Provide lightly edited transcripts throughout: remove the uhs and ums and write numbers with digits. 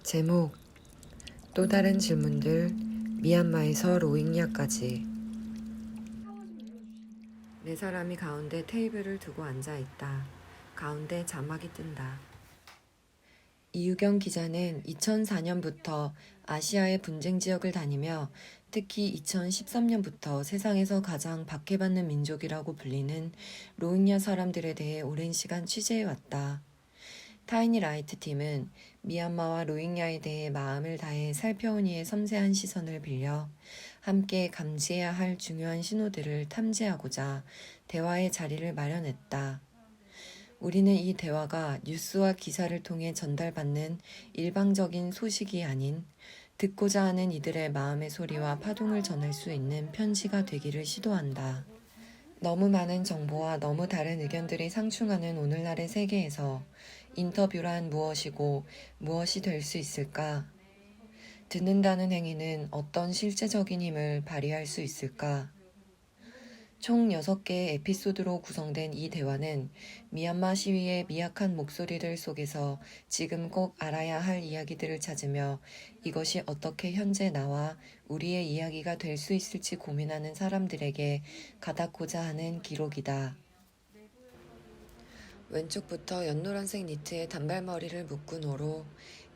제목 또 다른 질문들 미얀마에서 로힝야까지. 네 사람이 가운데 테이블을 두고 앉아있다. 가운데 자막이 뜬다. 이유경 기자는 2004년부터 아시아의 분쟁 지역을 다니며 특히 2013년부터 세상에서 가장 박해받는 민족이라고 불리는 로힝야 사람들에 대해 오랜 시간 취재해왔다. 타이니 라이트 팀은 미얀마와 로힝야에 대해 마음을 다해 살펴온 이의 섬세한 시선을 빌려 함께 감지해야 할 중요한 신호들을 탐지하고자 대화의 자리를 마련했다. 우리는 이 대화가 뉴스와 기사를 통해 전달받는 일방적인 소식이 아닌 듣고자 하는 이들의 마음의 소리와 파동을 전할 수 있는 편지가 되기를 시도한다. 너무 많은 정보와 너무 다른 의견들이 상충하는 오늘날의 세계에서 인터뷰란 무엇이고 무엇이 될 수 있을까? 듣는다는 행위는 어떤 실제적인 힘을 발휘할 수 있을까? 총 6개의 에피소드로 구성된 이 대화는 미얀마 시위의 미약한 목소리들 속에서 지금 꼭 알아야 할 이야기들을 찾으며 이것이 어떻게 현재 나와 우리의 이야기가 될 수 있을지 고민하는 사람들에게 가닿고자 하는 기록이다. 왼쪽부터 연노란색 니트에 단발머리를 묶은 호로,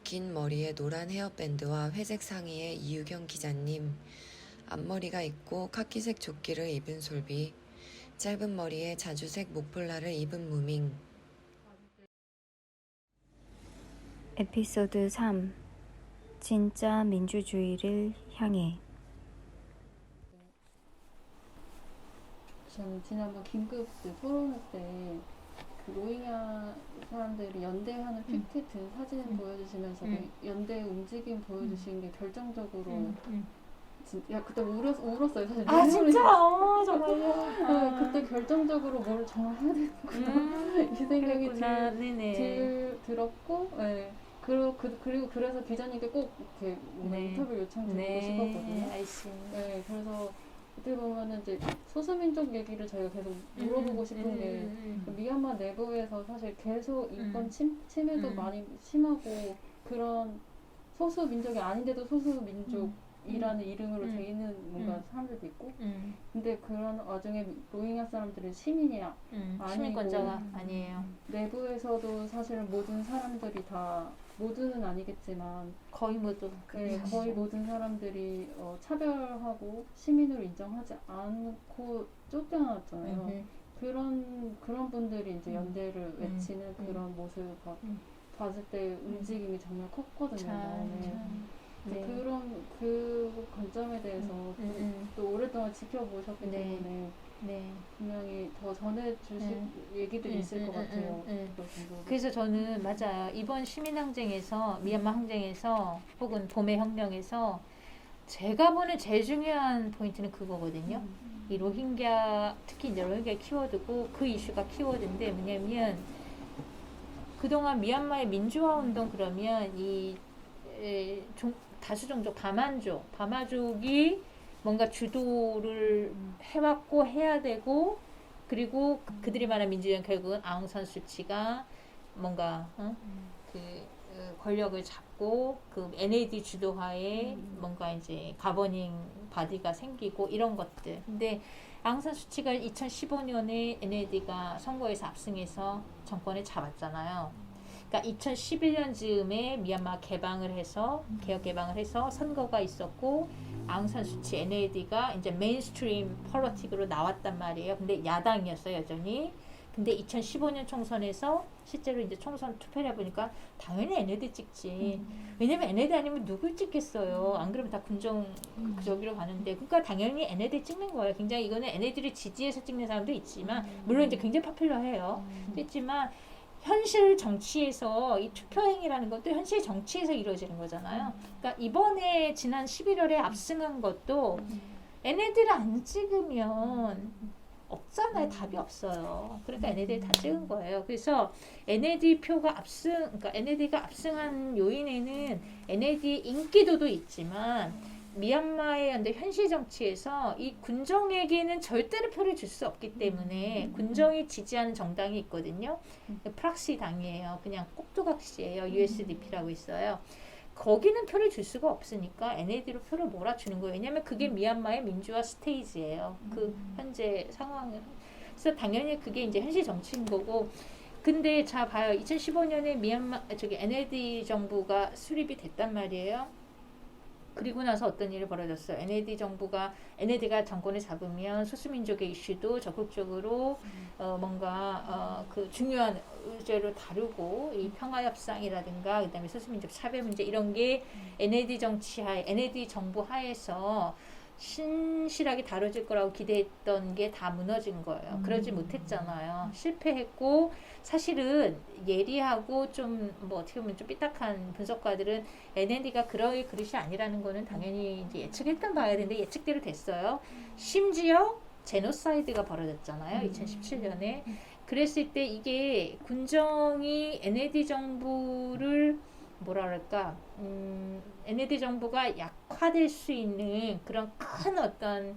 긴 머리에 노란 헤어밴드와 회색 상의의 이유경 기자님, 앞머리가 있고 카키색 조끼를 입은 솔비, 짧은 머리에 자주색 목폴라를 입은 무밍. 에피소드 3 진짜 민주주의를 향해. 저는 지난번 긴급 토론회 때 그 로힝야 사람들이 연대하는 픽트 든 사진 보여주시면서 그 연대 움직임 보여주신 게 결정적으로 야 그때 울었어요 사실. 아 진짜? 정말요? 네, 그때 결정적으로 뭘 정말 해야 되는구나 이 생각이 들었고, 네. 그리고 그래서 기자님께 꼭 이렇게 뭔가 인터뷰 요청드리고 싶었거든요. 네, 그래서 어떻게 보면은 이제 소수민족 얘기를 저희가 계속 물어보고 싶은 게 미얀마 내부에서 사실 계속 인권 침해도 많이 심하고 그런 소수민족이 아닌데도 소수민족이라는 이름으로 돼 있는 뭔가 사람들도 있고 근데 그런 와중에 로힝야 사람들은 시민이 아니고 시민권자가 아니에요. 내부에서도 사실 모든 사람들이 다 모두는 아니겠지만 거의 모두. 네, 거의 모든 사람들이 차별하고 시민으로 인정하지 않고 쫓겨났잖아요. 그런 분들이 이제 연대를 외치는 그런 모습 봤을 때 움직임이 정말 컸거든요. 네. 그 관점에 대해서 또 오랫동안 지켜보셨기 때문에 분명히 더 전해주실 얘기들이 있을 것 같아요. 그래서 저는 맞아요. 이번 시민항쟁에서 미얀마 항쟁에서 혹은 봄의 혁명에서 제가 보는 제일 중요한 포인트는 그거거든요. 이 로힝야 특히 이제 로힝야 키워드고 그 이슈가 키워드인데 뭐냐면 그동안 미얀마의 민주화 운동 그러면 이 다수종족 바마족이 뭔가 주도를 해왔고 해야 되고 그리고 그들이 말한 민주주의는 결국은 아웅산 수치가 뭔가 권력을 잡고 그 NAD 주도하에 뭔가 이제 가버닝 바디가 생기고 이런 것들. 근데 아웅산 수치가 2015년에 NAD가 선거에서 압승해서 정권을 잡았잖아요. 그러니까 2011년 즈음에 미얀마 개방을 해서 개혁 개방을 해서 선거가 있었고 아웅산 수치 NAD가 이제 메인스트림 폴리틱으로 나왔단 말이에요. 근데 야당이었어요 여전히. 근데 2015년 총선에서 실제로 이제 총선 투표를 해보니까 당연히 NAD 찍지. 왜냐면 NAD 아니면 누굴 찍겠어요. 안 그러면 다 군정 저기로 가는데. 그러니까 당연히 NAD 찍는 거예요. 굉장히 이거는 NAD를 지지해서 찍는 사람도 있지만 물론 이제 굉장히 파퓰러해요. 있지만 현실 정치에서 이 투표행위라는 것도 현실 정치에서 이루어지는 거잖아요. 그러니까 이번에 지난 11월에 압승한 것도 NAD를 안 찍으면 없잖아요. 답이 없어요. 그러니까 NAD를 다 찍은 거예요. 그래서 NAD 표가 그러니까 NAD가 압승한 요인에는 NAD 인기도도 있지만 미얀마의 현실 정치에서 이 군정에게는 절대로 표를 줄 수 없기 때문에 군정이 지지하는 정당이 있거든요. 프락시 당이에요. 그냥 꼭두각시예요. USDP라고 있어요. 거기는 표를 줄 수가 없으니까 NLD로 표를 몰아주는 거예요. 왜냐하면 그게 미얀마의 민주화 스테이지예요. 그 현재 상황은. 그래서 당연히 그게 이제 현실 정치인 거고. 근데 자 봐요. 2015년에 NLD 정부가 수립이 됐단 말이에요. 그리고 나서 어떤 일이 벌어졌어요. NLD가 정권을 잡으면 소수민족의 이슈도 적극적으로 그 중요한 의제로 다루고 이 평화협상이라든가 그다음에 소수민족 차별 문제 이런 게 NLD 정부 하에서 신실하게 다뤄질 거라고 기대했던 게 다 무너진 거예요. 그러지 못했잖아요. 실패했고 사실은 예리하고 좀 뭐 어떻게 보면 좀 삐딱한 분석가들은 NLD가 그럴 그릇이 아니라는 거는 당연히 이제 예측했던 바야 되는데 예측대로 됐어요. 심지어 제노사이드가 벌어졌잖아요. 2017년에. 그랬을 때 이게 군정이 NLD 정부를 뭐랄까 NLD 정부가 약화될 수 있는 그런 큰 어떤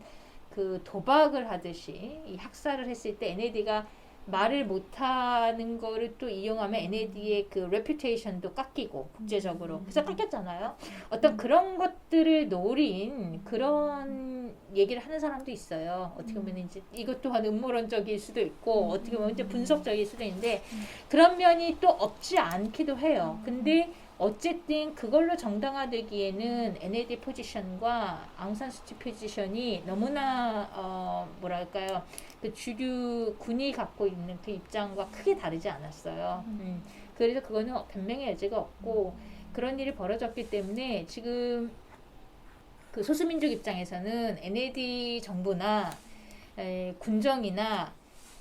그 도박을 하듯이 이 학살을 했을 때 NLD가 말을 못하는 거를 또 이용하면 NLD의 그 레퓨테이션도 깎이고 국제적으로 그래서 깎였잖아요. 어떤 그런 것들을 노린 그런 얘기를 하는 사람도 있어요. 어떻게 보면 이제 이것 또한 음모론적일 수도 있고 어떻게 보면 이제 분석적일 수도 있는데 그런 면이 또 없지 않기도 해요. 근데 어쨌든 그걸로 정당화되기에는 NLD 포지션과 앙산수치 포지션이 너무나 뭐랄까요 그 주류 군이 갖고 있는 그 입장과 크게 다르지 않았어요. 그래서 그거는 변명의 여지가 없고 그런 일이 벌어졌기 때문에 지금 그 소수민족 입장에서는 NLD 정부나 군정이나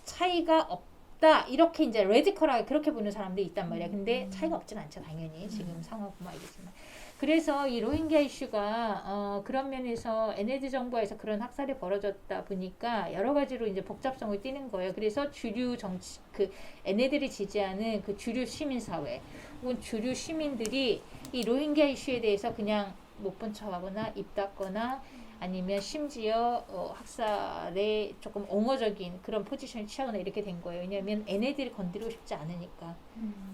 차이가 없다 이렇게 이제 레디컬하게 그렇게 보는 사람들이 있단 말이야. 근데 차이가 없진 않죠 당연히 지금 상황 보면 알겠지만. 그래서 이 로힝야 이슈가 그런 면에서 NLD 정부에서 그런 학살이 벌어졌다 보니까 여러 가지로 이제 복잡성을 띠는 거예요. 그래서 주류 정치 그 NLD를 지지하는 그 주류 시민 사회 혹은 주류 시민들이 이 로힝야 이슈에 대해서 그냥 못 본 척하거나 입 닫거나 아니면 심지어 학살에 조금 옹호적인 그런 포지션을 취하거나 이렇게 된 거예요. 왜냐하면 NLD를 건드리고 싶지 않으니까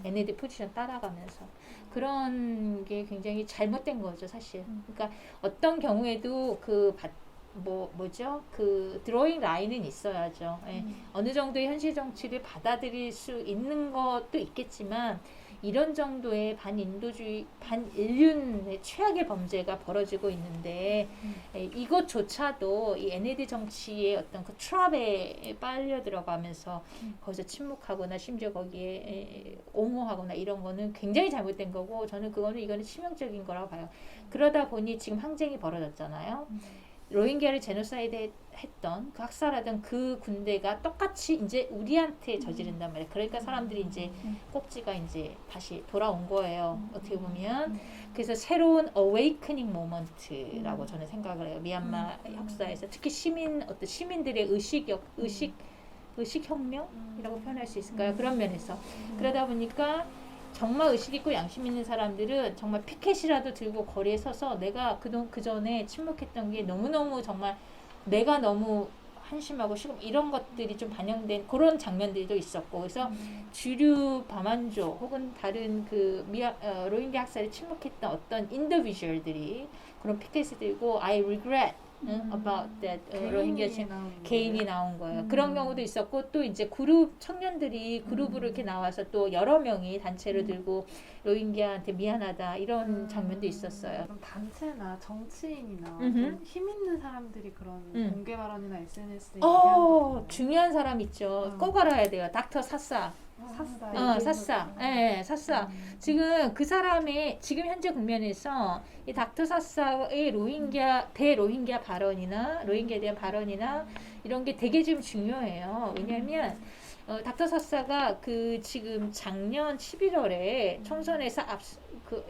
NLD 포지션 따라가면서 그런 게 굉장히 잘못된 거죠 사실. 그러니까 어떤 경우에도 그 드로잉 라인은 있어야죠. 예. 어느 정도의 현실 정치를 받아들일 수 있는 것도 있겠지만 이런 정도의 반인도주의, 반인륜의 최악의 범죄가 벌어지고 있는데 이것조차도 이 NLD 정치의 어떤 그 트랩에 빨려 들어가면서 거기서 침묵하거나 심지어 거기에 옹호하거나 이런 거는 굉장히 잘못된 거고 저는 이거는 치명적인 거라고 봐요. 그러다 보니 지금 항쟁이 벌어졌잖아요. 로힝야를 제노사이드 했던 그 학살하던 그 군대가 똑같이 이제 우리한테 저지른단 말이에요. 그러니까 사람들이 이제 꼭지가 이제 다시 돌아온 거예요. 어떻게 보면. 그래서 새로운 awakening moment라고 저는 생각을 해요. 미얀마 역사에서 특히 시민들의 의식 혁명이라고 표현할 수 있을까요? 그런 면에서. 그러다 보니까 정말 의식 있고 양심 있는 사람들은 정말 피켓이라도 들고 거리에 서서 내가 그 전에 침묵했던 게 너무너무 정말 내가 너무 한심하고 시금 이런 것들이 좀 반영된 그런 장면들도 있었고 그래서 주류 바만족 혹은 다른 로힝야 학살에 침묵했던 어떤 인디비주얼들이 그런 피켓을 들고 I regret about that 로힝야 개인이 나온 거예요. 그런 경우도 있었고 또 이제 청년들이 그룹으로 이렇게 나와서 또 여러 명이 단체를 들고 로힝야한테 미안하다 이런 장면도 있었어요. 그럼 단체나 정치인이나 좀 힘 있는 사람들이 그런 공개 발언이나 SNS에 중요한 사람 있죠. 꼭 알아야 돼요. 닥터 사사. 사사. 예, 사사. 지금 그 사람의 지금 현재 국면에서 이 닥터 사사의 대로힝야 발언이나 로힝야에 대한 발언이나 이런 게 되게 지금 중요해요. 왜냐하면 닥터 사사가 지금 작년 11월에 총선에서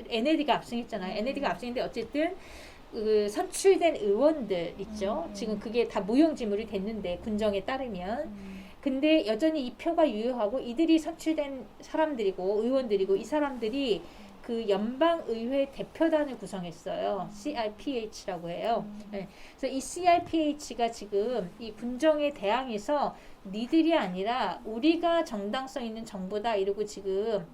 NLD가 압승했잖아요. NLD가 압승인데 어쨌든 선출된 의원들 있죠. 지금 그게 다 무용지물이 됐는데 군정에 따르면. 근데 여전히 이 표가 유효하고 이들이 선출된 사람들이고 의원들이고 이 사람들이 그 연방의회 대표단을 구성했어요. CRPH라고 해요. 네. 그래서 이 CRPH가 지금 이 군정에 대항해서 니들이 아니라 우리가 정당성 있는 정부다 이러고 지금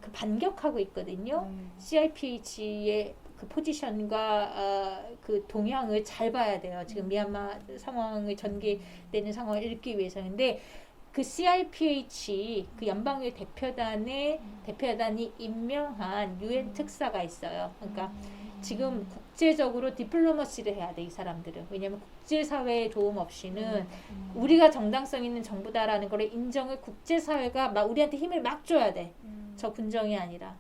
그 반격하고 있거든요. CRPH의 그 포지션과 그 동향을 잘 봐야 돼요. 지금 미얀마 상황을 전개되는 상황을 읽기 위해서. 근데 그 CRPH 그 연방위 대표단이 임명한 UN 특사가 있어요. 그러니까 지금 국제적으로 디플로마시를 해야 돼, 이 사람들은. 왜냐면 국제사회의 도움 없이는 우리가 정당성 있는 정부다라는 거를 인정을 국제사회가 막 우리한테 힘을 막 줘야 돼. 저 군정이 아니라.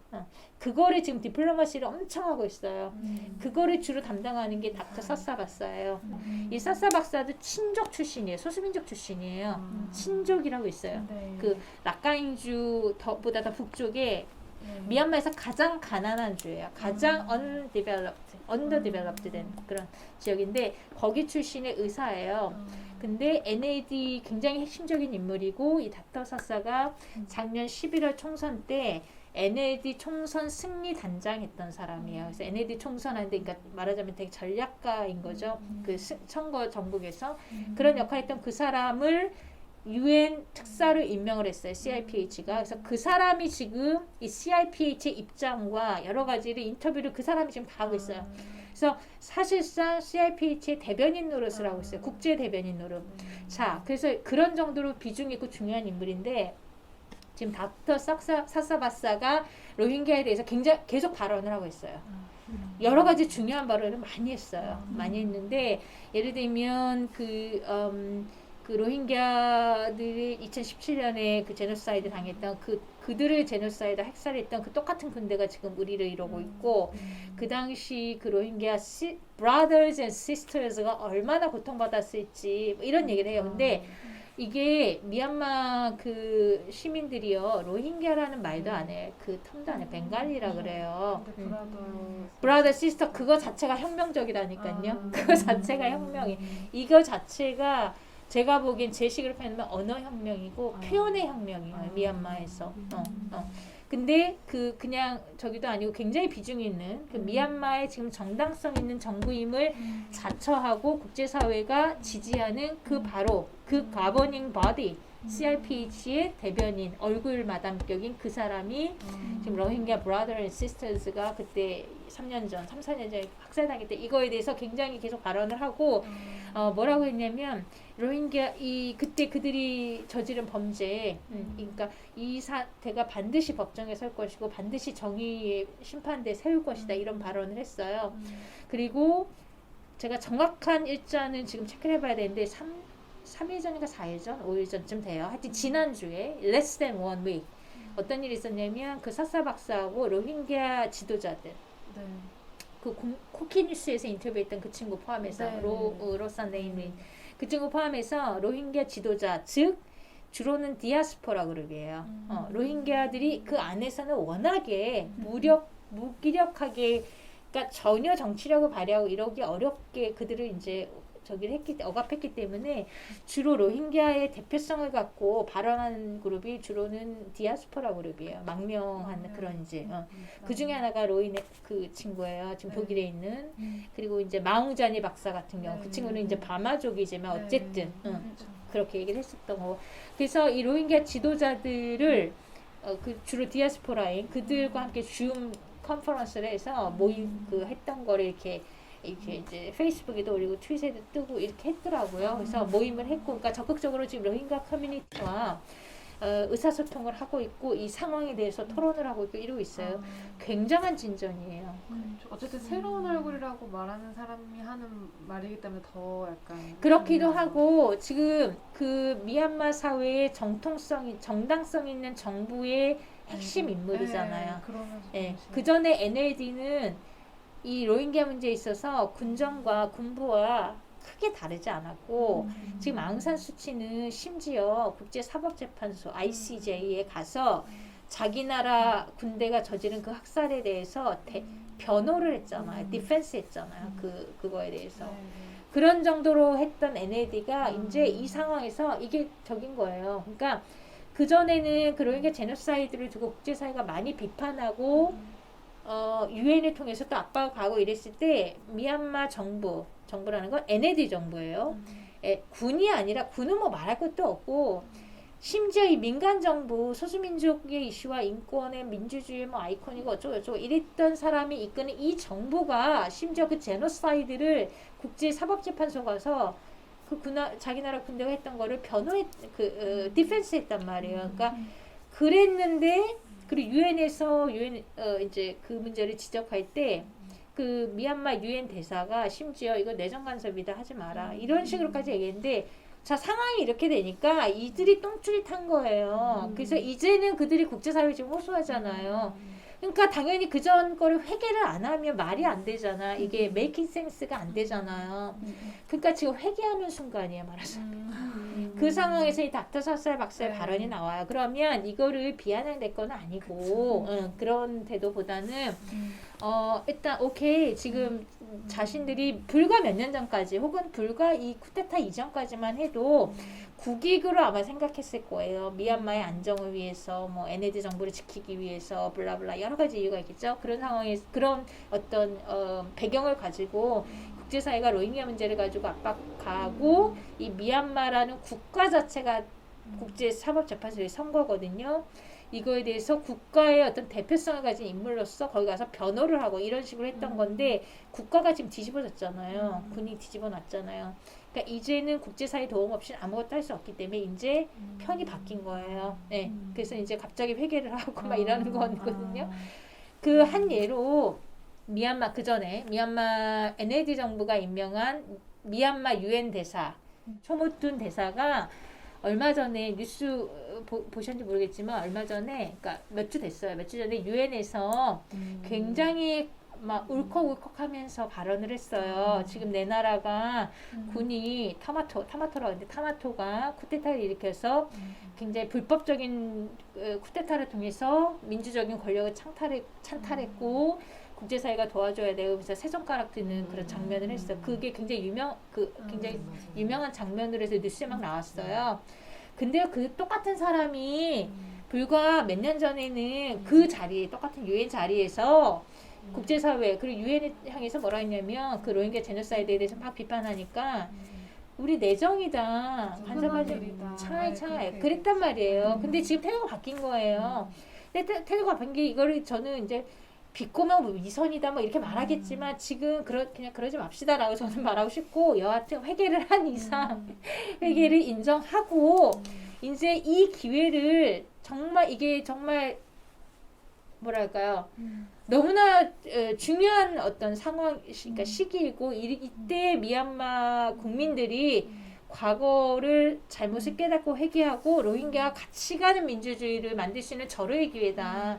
그거를 지금 디플로마시를 엄청 하고 있어요. 그거를 주로 담당하는 게 닥터 사사 박사예요. 이 사사 박사도 친족 출신이에요. 소수민족 출신이에요. 친족이라고 있어요. 그 라카인주보다 더 북쪽에 미얀마에서 가장 가난한 주예요. 가장 underdeveloped 된 그런 지역인데 거기 출신의 의사예요. 근데 NAD 굉장히 핵심적인 인물이고 이 닥터 사사가 작년 11월 총선 때 NAD 총선 승리 단장했던 사람이에요. 그래서 NAD 총선하는데 그러니까 말하자면 되게 전략가인 거죠. 그 선거 전국에서 그런 역할을 했던 그 사람을 UN 특사로 임명을 했어요. CRPH가. 그래서 그 사람이 지금 이 CRPH의 입장과 여러 가지를 인터뷰를 그 사람이 지금 다 하고 있어요. 그래서 사실상 CRPH의 대변인 노릇을 하고 있어요. 국제 대변인 노릇. 자, 그래서 그런 정도로 비중 있고 중요한 인물인데 지금 닥터 사사바사가 로힝야에 대해서 굉장히 계속 발언을 하고 있어요. 여러 가지 중요한 발언을 많이 했어요. 많이 했는데 예를 들면 그 로힝야들이 2017년에 그 제노사이드 당했던 그들을 제노사이드 핵살했던 그 똑같은 군대가 지금 우리를 이러고 있고 그 당시 그 로힝야 brothers and sisters가 얼마나 고통받았을지 뭐 이런 얘기를 해요. 근데 이게 미얀마 그 시민들이요 로힝야라는 말도 안 해. 그 텀도 안 해. 벵갈리라 그래요. 브라더 시스터 그거 자체가 혁명적이라니까요. 그거 자체가 혁명이. 이거 자체가 제가 보기엔 제 식으로 표현하면 언어 혁명이고 표현의 혁명이에요. 미얀마에서. 근데 그냥 저기도 아니고 굉장히 비중이 있는 그 미얀마의 지금 정당성 있는 정부임을 자처하고 국제사회가 지지하는 그 바로 그 가버닝 바디 CRPH의 대변인 얼굴 마담격인 그 사람이 지금 로힝야 브라더 앤 시스터즈가 그때 3년 전 3, 4년 전에 학살당했을 때 이거에 대해서 굉장히 계속 발언을 하고 뭐라고 했냐면 로힝야 그때 그들이 저지른 범죄 그러니까 이 사태가 반드시 법정에 설 것이고 반드시 정의의 심판대에 세울 것이다 이런 발언을 했어요. 그리고 제가 정확한 일자는 지금 체크를 해봐야 되는데 3일 전인가 4일 전, 5일 전쯤 돼요. 하여튼 지난주에 less than 1 week 어떤 일이 있었냐면 그 사사 박사하고 로힝야 지도자들 그 코키뉴스에서 인터뷰했던 그 친구 포함해서 로산 네임린 그 친구 포함해서 로힝야 지도자 즉 주로는 디아스포라 그룹이에요. 로힝야들이 그 안에서는 워낙에 무기력하게 그러니까 전혀 정치력을 발휘하고 이러기 어렵게 그들을 이제 억압했기 때문에 주로 로힝야의 대표성을 갖고 발언하는 그룹이 주로는 디아스포라 그룹이에요. 망명한 그런 이제 그 중에 하나가 로인의 그 친구예요. 지금 독일에 있는 그리고 이제 마웅자니 박사 같은 경우 그 친구는 이제 바마족이지만 어쨌든 그렇게 얘기를 했었던 거고 그래서 이 로힝야 지도자들을 그 주로 디아스포라인 그들과 함께 줌 컨퍼런스를 해서 모임 했던 거를 이렇게 이제 페이스북에도 올리고 트윗에도 뜨고 이렇게 했더라고요. 그래서 모임을 했고, 그러니까 적극적으로 지금 로힝야 커뮤니티와 의사소통을 하고 있고 이 상황에 대해서 토론을 하고 있고 이러고 있어요. 굉장한 진전이에요. 어쨌든 새로운 얼굴이라고 말하는 사람이 하는 말이기 때문에 더 약간 그렇기도 하고 지금 그 미얀마 사회의 정당성 있는 정부의 핵심 인물이잖아요. 그 전에 NLD는 이 로힝야 문제에 있어서 군정과 군부와 크게 다르지 않았고 지금 앙산 수치는 심지어 국제사법재판소 ICJ에 가서 자기 나라 군대가 저지른 그 학살에 대해서 변호를 했잖아요. 디펜스 했잖아요. 그거에 대해서. 그런 정도로 했던 NLD가 이제 이 상황에서 이게 적인 거예요. 그러니까 그전에는 그 로힝야 제노사이드를 두고 국제사회가 많이 비판하고 유엔을 통해서 또 압박을 가고 이랬을 때 미얀마 정부라는 건 NLD 정부예요. 군이 아니라 군은 뭐 말할 것도 없고 심지어 이 민간 정부 소수민족의 이슈와 인권의 민주주의 뭐 아이콘이고 어쩌고 이랬던 사람이 이끄는 이 정부가 심지어 그 제노사이드를 국제사법재판소 가서 그 자기 나라 군대가 했던 거를 디펜스 했단 말이에요. 그러니까 그랬는데 그리고 유엔에서 이제 그 문제를 지적할 때 그 미얀마 유엔 대사가 심지어 이거 내정 간섭이다 하지 마라 이런 식으로까지 얘기했는데 자 상황이 이렇게 되니까 이들이 똥줄이 탄 거예요. 그래서 이제는 그들이 국제사회에 지금 호소하잖아요. 그러니까 당연히 그전 거를 회개를 안 하면 말이 안 되잖아. 이게 메이킹 센스가 안 되잖아요. 그러니까 지금 회개하는 순간이에요, 말하자면. 그 상황에서 이 닥터 설살 박사의 발언이 나와요. 그러면 이거를 비아냥될 건 아니고 그런 태도보다는 일단 오케이 지금 자신들이 불과 몇 년 전까지 혹은 불과 이 쿠데타 이전까지만 해도 국익으로 아마 생각했을 거예요. 미얀마의 안정을 위해서 뭐 NLD 정부를 지키기 위해서 블라블라 여러 가지 이유가 있겠죠. 그런 상황에 그런 어떤 배경을 가지고 국제사회가 로힝야 문제를 가지고 압박하고 이 미얀마라는 국가 자체가 국제사법재판소의 선거거든요. 이거에 대해서 국가의 어떤 대표성을 가진 인물로서 거기 가서 변호를 하고 이런 식으로 했던 건데 국가가 지금 뒤집어졌잖아요. 군이 뒤집어놨잖아요. 그러니까 이제는 국제사회 도움 없이는 아무것도 할 수 없기 때문에 이제 편이 바뀐 거예요. 네. 그래서 이제 갑자기 회개를 하고 막 이러는 거거든요. 그 한 예로 미얀마 그 전에 미얀마 NLD 정부가 임명한 미얀마 유엔 대사 초모툰 대사가 얼마 전에 뉴스 보셨는지 모르겠지만 얼마 전에 그러니까 몇 주 됐어요. 몇 주 전에 유엔에서 굉장히 막 울컥울컥하면서 발언을 했어요. 지금 내 나라가 군이 타마토라고 하는데 타마토가 쿠데타를 일으켜서 굉장히 불법적인 쿠데타를 통해서 민주적인 권력을 찬탈했고 국제사회가 도와줘야 되고 그래서 새 손가락 드는 그런 장면을 했어요. 그게 굉장히 굉장히 유명한 장면으로 해서 뉴스에 막 나왔어요. 근데 그 똑같은 사람이 불과 몇 년 전에는 그 자리에 똑같은 유엔 자리에서 국제사회 그리고 유엔을 향해서 뭐라 했냐면 그 로힝야 제노사이드에 대해서 막 비판하니까 우리 내정이다 간섭하지 차이 그랬단 말이에요. 근데 지금 태도가 바뀐 거예요. 근데 태도가 바뀐 게 이거를 저는 이제 비꼬면 뭐 위선이다 뭐 이렇게 말하겠지만 지금 그냥 그러지 맙시다라고 저는 말하고 싶고 여하튼 회개를 한 이상 회개를 인정하고 이제 이 기회를 이게 정말 뭐랄까요 너무나 중요한 어떤 상황 그러니까 시기이고 이때 미얀마 국민들이 과거를 잘못을 깨닫고 회개하고 로힝야와 같이 가는 민주주의를 만들 수 있는 절호의 기회다.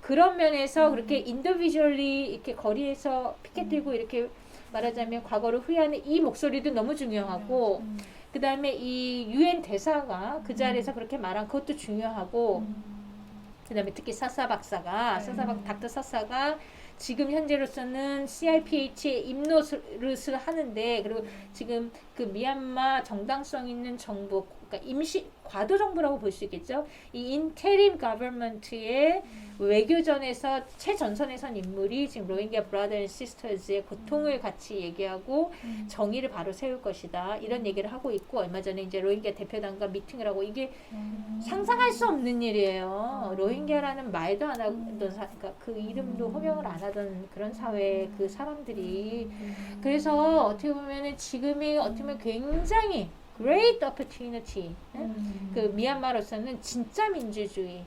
그런 면에서 그렇게 인디비주얼리 이렇게 거리에서 피켓 들고 이렇게 말하자면 과거를 후회하는 이 목소리도 너무 중요하고 그 다음에 이 유엔 대사가 그 자리에서 그렇게 말한 그것도 중요하고 그 다음에 특히 닥터 사사가 지금 현재로서는 CRPH에 입노릇을 하는데 그리고 지금 그 미얀마 정당성 있는 정부 그러니까 임시 과도 정부라고 볼 수 있겠죠. 이 인테림 거버먼트의 외교전에서 최전선에 선 인물이 지금 로힝야 브라더 앤 시스터즈의 고통을 같이 얘기하고 정의를 바로 세울 것이다. 이런 얘기를 하고 있고 얼마 전에 이제 로힝야 대표단과 미팅을 하고 이게 상상할 수 없는 일이에요. 로힝야라는 말도 안 하던 그러니까 그 이름도 호명을 안 하던 그런 사회의 그 사람들이 그래서 어떻게 보면은 지금이 어떻게 보면 굉장히 great opportunity. 그 미얀마로서는 진짜 민주주의,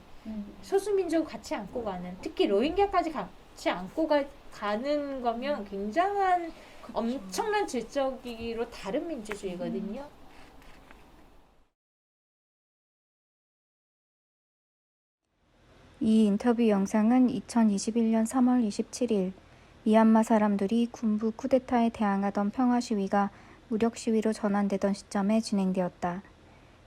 소수민족을 같이 안고 가는, 특히 로힝야까지 같이 안고 가는 거면 굉장한 엄청난 질적으로 다른 민주주의거든요. 이 인터뷰 영상은 2021년 3월 27일 미얀마 사람들이 군부 쿠데타에 대항하던 평화 시위가 무력 시위로 전환되던 시점에 진행되었다.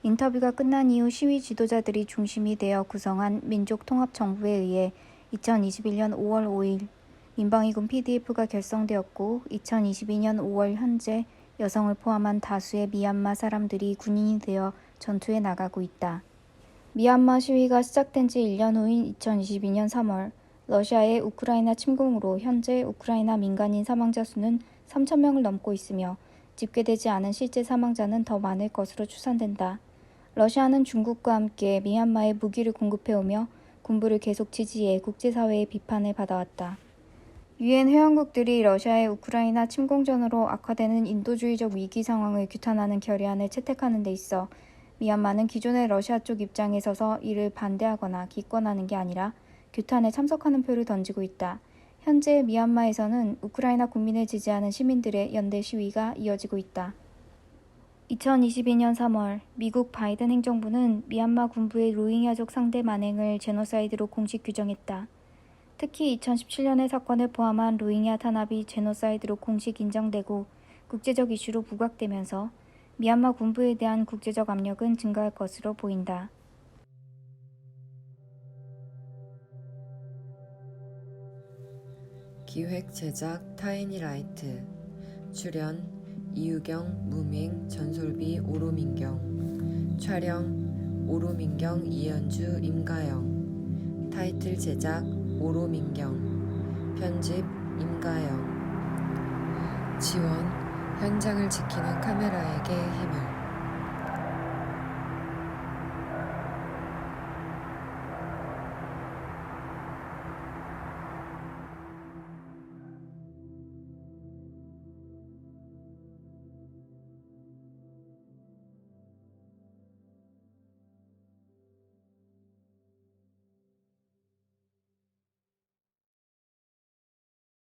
인터뷰가 끝난 이후 시위 지도자들이 중심이 되어 구성한 민족통합정부에 의해 2021년 5월 5일 민방위군 PDF가 결성되었고 2022년 5월 현재 여성을 포함한 다수의 미얀마 사람들이 군인이 되어 전투에 나가고 있다. 미얀마 시위가 시작된 지 1년 후인 2022년 3월 러시아의 우크라이나 침공으로 현재 우크라이나 민간인 사망자 수는 3,000명을 넘고 있으며 집계되지 않은 실제 사망자는 더 많을 것으로 추산된다. 러시아는 중국과 함께 미얀마에 무기를 공급해오며 군부를 계속 지지해 국제사회의 비판을 받아왔다. 유엔 회원국들이 러시아의 우크라이나 침공전으로 악화되는 인도주의적 위기 상황을 규탄하는 결의안을 채택하는 데 있어 미얀마는 기존의 러시아 쪽 입장에 서서 이를 반대하거나 기권하는 게 아니라 규탄에 참석하는 표를 던지고 있다. 현재 미얀마에서는 우크라이나 국민을 지지하는 시민들의 연대 시위가 이어지고 있다. 2022년 3월 미국 바이든 행정부는 미얀마 군부의 로힝야족 상대 만행을 제노사이드로 공식 규정했다. 특히 2017년의 사건을 포함한 로힝야 탄압이 제노사이드로 공식 인정되고 국제적 이슈로 부각되면서 미얀마 군부에 대한 국제적 압력은 증가할 것으로 보인다. 기획 제작 타이니라이트 출연 이유경, 무밍, 전솔비, 오로민경 촬영 오로민경, 이현주, 임가영 타이틀 제작 오로민경 편집 임가영 지원 현장을 지키는 카메라에게 힘을